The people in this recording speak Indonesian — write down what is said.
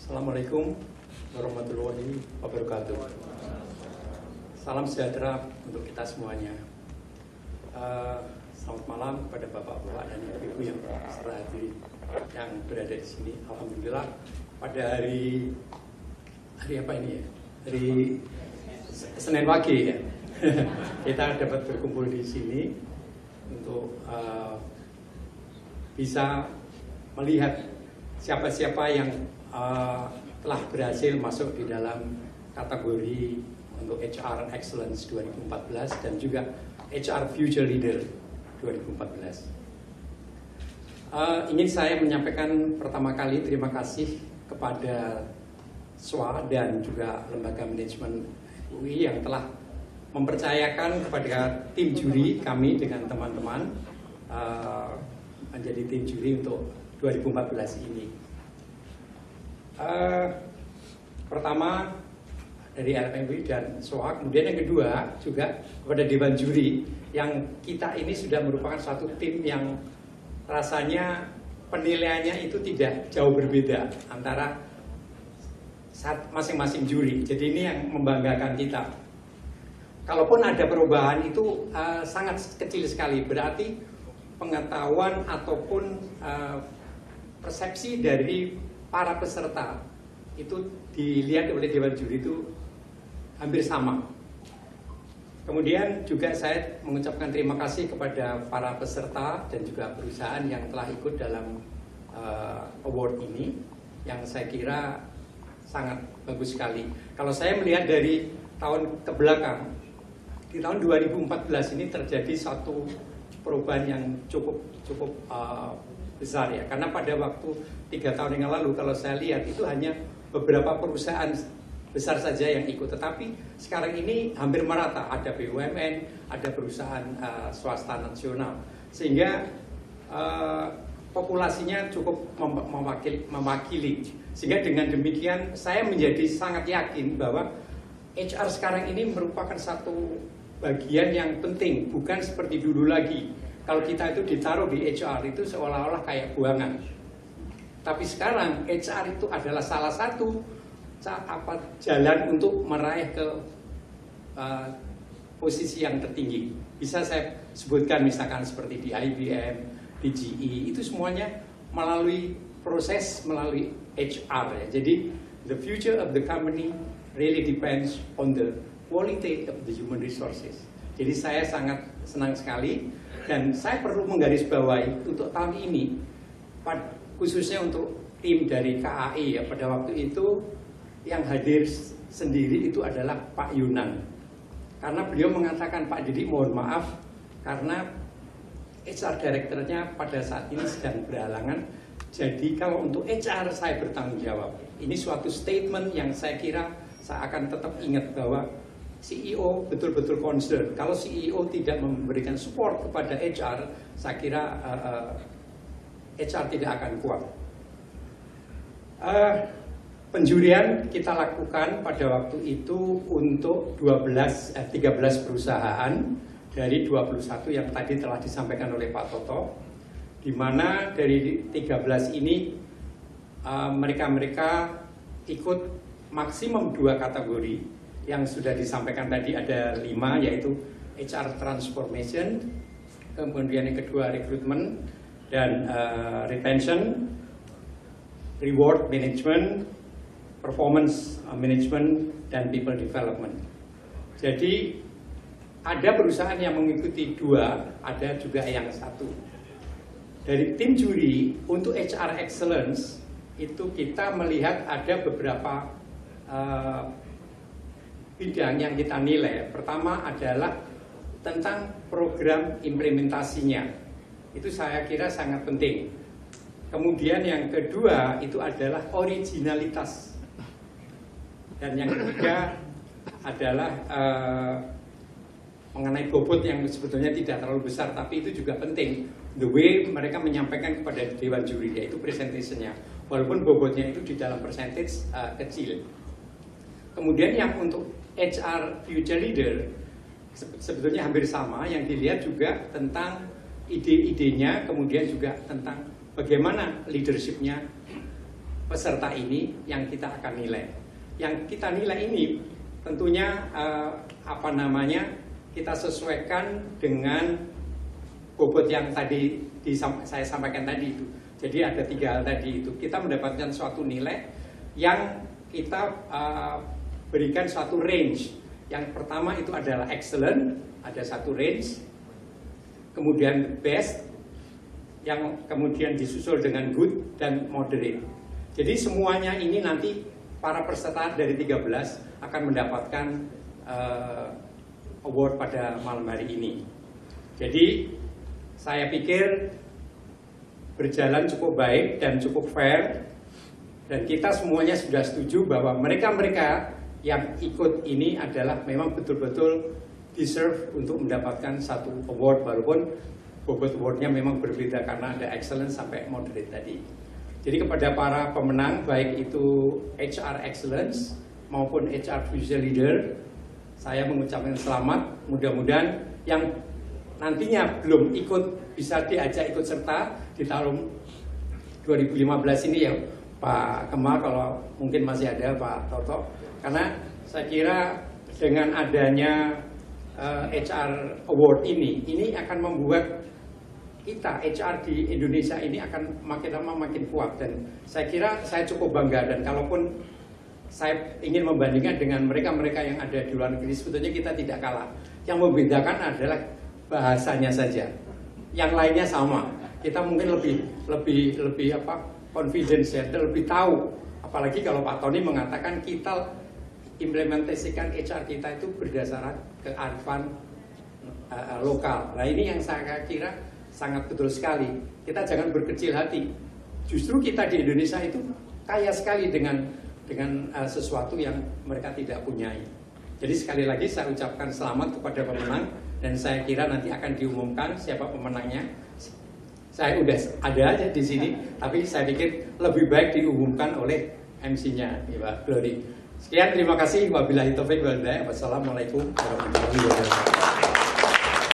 Assalamualaikum warahmatullahi wabarakatuh. Salam sejahtera untuk kita semuanya. Selamat malam kepada bapak-bapak dan ibu-ibu yang hadir yang berada di sini. Alhamdulillah pada hari apa ini ya? Hari Senin pagi ya. Kita dapat berkumpul di sini untuk bisa melihat siapa-siapa yang telah berhasil masuk di dalam kategori untuk HR Excellence 2014 dan juga HR Future Leader 2014. Ingin saya menyampaikan pertama kali terima kasih kepada SWA dan juga Lembaga Manajemen UI yang telah mempercayakan kepada tim juri kami dengan teman-teman menjadi tim juri untuk 2014 ini. Pertama dari LMUI dan SWA, kemudian yang kedua juga kepada Dewan Juri yang kita ini sudah merupakan suatu tim yang rasanya penilaiannya itu tidak jauh berbeda antara masing-masing juri. Jadi ini yang membanggakan kita. Kalaupun ada perubahan itu sangat kecil sekali, berarti pengetahuan ataupun persepsi dari para peserta itu dilihat oleh Dewan Juri itu hampir sama. Kemudian juga saya mengucapkan terima kasih kepada para peserta dan juga perusahaan yang telah ikut dalam award ini, yang saya kira sangat bagus sekali. Kalau saya melihat dari tahun ke belakang, di tahun 2014 ini terjadi satu perubahan yang cukup besar ya, karena pada waktu 3 tahun yang lalu kalau saya lihat itu hanya beberapa perusahaan besar saja yang ikut, tetapi sekarang ini hampir merata, ada BUMN, ada perusahaan swasta nasional, sehingga populasinya cukup mewakili. Sehingga dengan demikian saya menjadi sangat yakin bahwa HR sekarang ini merupakan satu bagian yang penting, bukan seperti dulu lagi. Kalau kita itu ditaruh di HR itu seolah-olah kayak buangan. Tapi sekarang HR itu adalah salah satu jalan untuk meraih ke posisi yang tertinggi. Bisa saya sebutkan misalkan seperti di IBM, di GE, itu semuanya melalui proses melalui HR ya. Jadi the future of the company really depends on the quality of the human resources. Jadi saya sangat senang sekali. Dan saya perlu menggarisbawahi untuk tahun ini, khususnya untuk tim dari KAI ya, pada waktu itu yang hadir sendiri itu adalah Pak Yunan. Karena beliau mengatakan, Pak Didi mohon maaf, karena HR Director-nya pada saat ini sedang berhalangan, jadi kalau untuk HR saya bertanggung jawab. Ini suatu statement yang saya kira saya akan tetap ingat bahwa CEO betul-betul concern. Kalau CEO tidak memberikan support kepada HR, saya kira HR tidak akan kuat. Penjurian kita lakukan pada waktu itu untuk 13 perusahaan dari 21 yang tadi telah disampaikan oleh Pak Toto, di mana dari 13 ini mereka ikut maksimum 2 kategori. Yang sudah disampaikan tadi ada 5, yaitu HR Transformation, kemudian yang kedua Recruitment dan Retention, Reward Management, Performance Management, dan People Development. Jadi ada perusahaan yang mengikuti 2, ada juga yang 1. Dari tim juri untuk HR Excellence itu kita melihat ada beberapa bidang yang kita nilai. Pertama adalah tentang program implementasinya. Itu saya kira sangat penting. Kemudian yang kedua itu adalah originalitas. Dan yang ketiga adalah mengenai bobot yang sebetulnya tidak terlalu besar, tapi itu juga penting. The way mereka menyampaikan kepada Dewan Juri, yaitu presentation-nya. Walaupun bobotnya itu di dalam percentage kecil. Kemudian yang untuk HR Future Leader sebetulnya hampir sama, yang dilihat juga tentang ide-idenya, kemudian juga tentang bagaimana leadership-nya peserta ini yang kita akan nilai. Yang kita nilai ini tentunya kita sesuaikan dengan bobot yang tadi saya sampaikan tadi itu. Jadi ada 3 hal tadi itu. Kita mendapatkan suatu nilai yang kita berikan suatu range. Yang pertama itu adalah excellent, ada satu range. Kemudian best, yang kemudian disusul dengan good dan moderate. Jadi semuanya ini nanti para peserta dari 13 akan mendapatkan award pada malam hari ini. Jadi saya pikir berjalan cukup baik dan cukup fair, dan kita semuanya sudah setuju bahwa mereka-mereka yang ikut ini adalah memang betul-betul deserve untuk mendapatkan satu award, walaupun bobot awardnya memang berbeda karena ada excellence sampai moderate tadi. Jadi kepada para pemenang, baik itu HR Excellence maupun HR Future Leader, saya mengucapkan selamat. Mudah-mudahan yang nantinya belum ikut bisa diajak ikut serta di tahun 2015 ini ya Pak Kemal, kalau mungkin masih ada Pak Toto, karena saya kira dengan adanya HR Award ini akan membuat kita HR di Indonesia ini akan makin lama makin kuat, dan saya kira saya cukup bangga. Dan kalaupun saya ingin membandingkan dengan mereka-mereka yang ada di luar negeri, sebetulnya kita tidak kalah. Yang membedakan adalah bahasanya saja. Yang lainnya sama. Kita mungkin lebih confidence ya, lebih tahu. Apalagi kalau Pak Tony mengatakan kita implementasikan HR kita itu berdasarkan kearifan lokal. Nah ini yang saya kira sangat betul sekali. Kita jangan berkecil hati. Justru kita di Indonesia itu kaya sekali dengan sesuatu yang mereka tidak punyai. Jadi sekali lagi saya ucapkan selamat kepada pemenang, dan saya kira nanti akan diumumkan siapa pemenangnya. Saya udah ada aja di sini, tapi saya pikir lebih baik diumumkan oleh MC-nya, Mbak Glory. Sekian, terima kasih. Wabillahi taufiq wal hidayah. Wassalamualaikum warahmatullahi wabarakatuh.